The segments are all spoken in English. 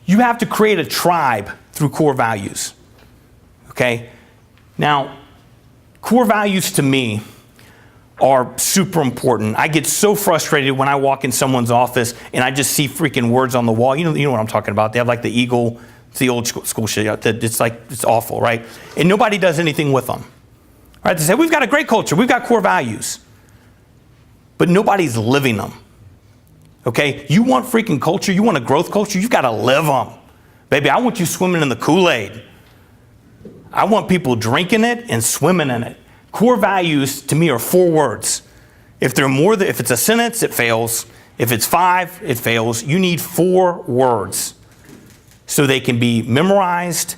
You have to create a tribe through core values, okay? Now, core values to me are super important. I get so frustrated when I walk in someone's office and I just see freaking words on the wall. You know what I'm talking about. They have like the eagle, it's the old school shit. It's like, it's awful, right? And nobody does anything with them. Right? They say, we've got a great culture, we've got core values, but nobody's living them. Okay? You want freaking culture, you want a growth culture, you've got to live them. Baby, I want you swimming in the Kool-Aid. I want people drinking it and swimming in it. Core values to me are 4 words. If it's a sentence, it fails. If it's 5, it fails. You need 4 words so they can be memorized,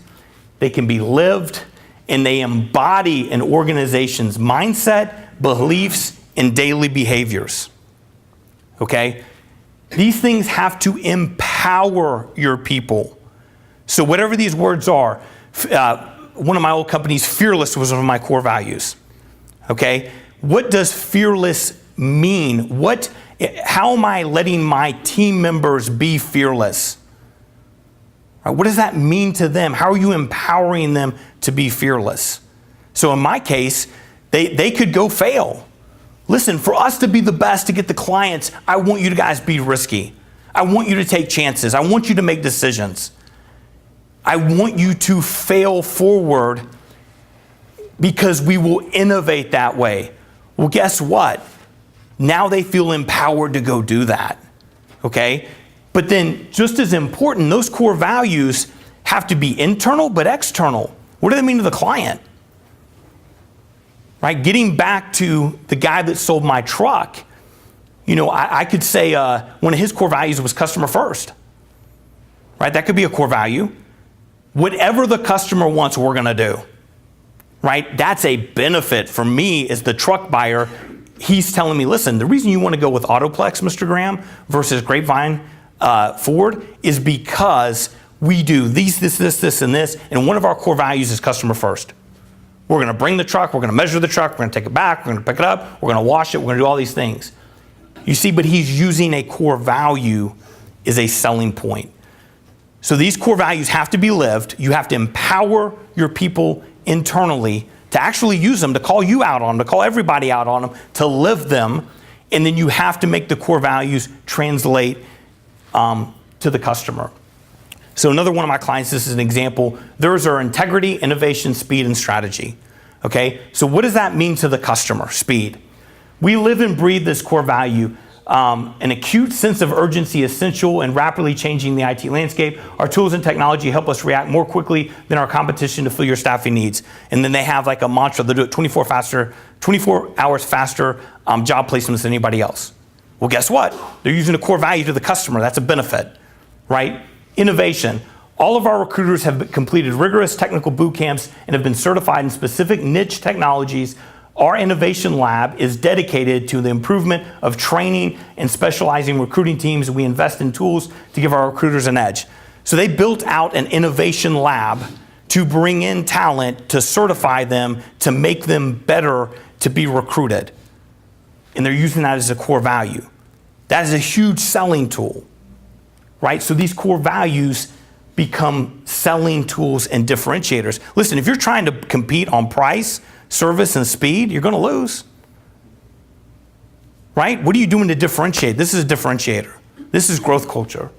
they can be lived, and they embody an organization's mindset, beliefs, and daily behaviors. Okay? These things have to empower your people. So whatever these words are, one of my old companies, Fearless, was one of my core values. Okay? What does fearless mean? How am I letting my team members be fearless? Right, what does that mean to them? How are you empowering them to be fearless? So in my case, they could go fail. Listen, for us to be the best, to get the clients, I want you guys to be risky. I want you to take chances. I want you to make decisions. I want you to fail forward because we will innovate that way. Well, guess what? Now they feel empowered to go do that, okay? But then just as important, those core values have to be internal but external. What do they mean to the client? Right? Getting back to the guy that sold my truck, I could say one of his core values was customer first, right? That could be a core value. Whatever the customer wants, we're gonna do. Right? That's a benefit for me as the truck buyer. He's telling me, listen, the reason you want to go with Autoplex, Mr. Graham, versus Grapevine Ford is because we do this, and this, and one of our core values is customer first. We're going to bring the truck, we're going to measure the truck, we're going to take it back, we're going to pick it up, we're going to wash it, we're going to do all these things. You see, but he's using a core value as a selling point. So these core values have to be lived. You have to empower your people internally to actually use them, to call you out on them, to call everybody out on them, to live them, and then you have to make the core values translate to the customer. So another one of my clients, this is an example, theirs are integrity, innovation, speed, and strategy. Okay, so what does that mean to the customer? Speed. We live and breathe this core value. An acute sense of urgency essential in rapidly changing the IT landscape. Our tools and technology help us react more quickly than our competition to fill your staffing needs. And then they have like a mantra, they do it 24 hours faster job placements than anybody else. Well, guess what? They're using a core value to the customer. That's a benefit, right? Innovation. All of our recruiters have completed rigorous technical boot camps and have been certified in specific niche technologies. Our innovation lab is dedicated to the improvement of training and specializing recruiting teams. We invest in tools to give our recruiters an edge. So they built out an innovation lab to bring in talent, to certify them, to make them better to be recruited. And they're using that as a core value. That is a huge selling tool, right? So these core values become selling tools and differentiators. Listen, if you're trying to compete on price, service, and speed, you're going to lose. Right? What are you doing to differentiate? This is a differentiator. This is growth culture.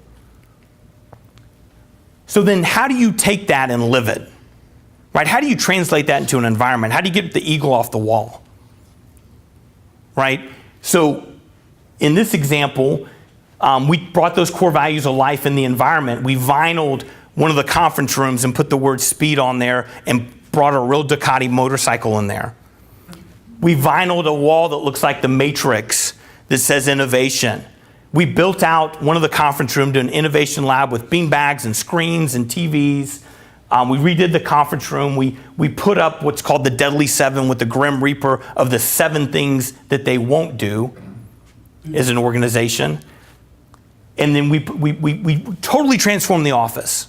So then how do you take that and live it? Right? How do you translate that into an environment? How do you get the eagle off the wall? Right? So in this example, we brought those core values of life in the environment. We vinyled one of the conference rooms and put the word speed on there and brought a real Ducati motorcycle in there. We vinyled a wall that looks like the Matrix that says innovation. We built out one of the conference room to an innovation lab with beanbags and screens and TVs. We redid the conference room. We put up what's called the Deadly Seven with the Grim Reaper of the 7 things that they won't do as an organization. And then we totally transformed the office,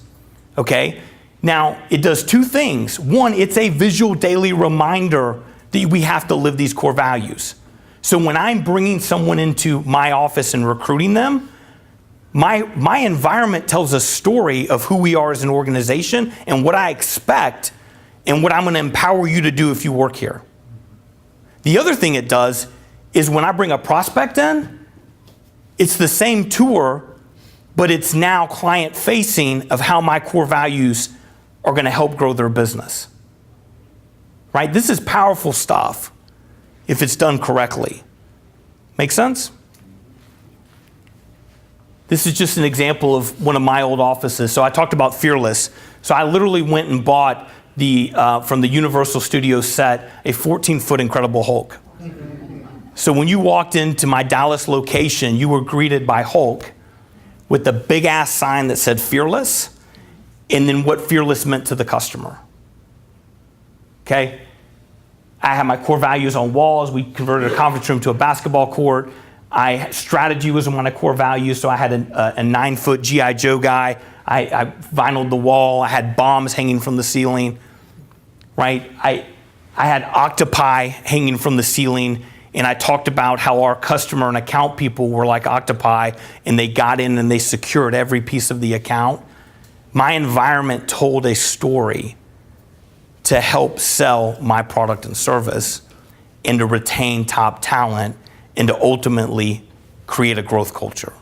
okay? Now, it does 2 things. One, it's a visual daily reminder that we have to live these core values. So when I'm bringing someone into my office and recruiting them, My environment tells a story of who we are as an organization and what I expect and what I'm going to empower you to do if you work here. The other thing it does is when I bring a prospect in, it's the same tour, but it's now client facing of how my core values are going to help grow their business. Right? This is powerful stuff if it's done correctly. Make sense? This is just an example of one of my old offices. So I talked about Fearless. So I literally went and bought from the Universal Studios set a 14-foot Incredible Hulk. So when you walked into my Dallas location, you were greeted by Hulk with the big ass sign that said Fearless, and then what Fearless meant to the customer. Okay? I had my core values on walls. We converted a conference room to a basketball court. Strategy was one of my core values, so I had a 9-foot G.I. Joe guy. I vinyled the wall. I had bombs hanging from the ceiling, right? I had octopi hanging from the ceiling, and I talked about how our customer and account people were like octopi, and they got in and they secured every piece of the account. My environment told a story to help sell my product and service and to retain top talent and to ultimately create a growth culture.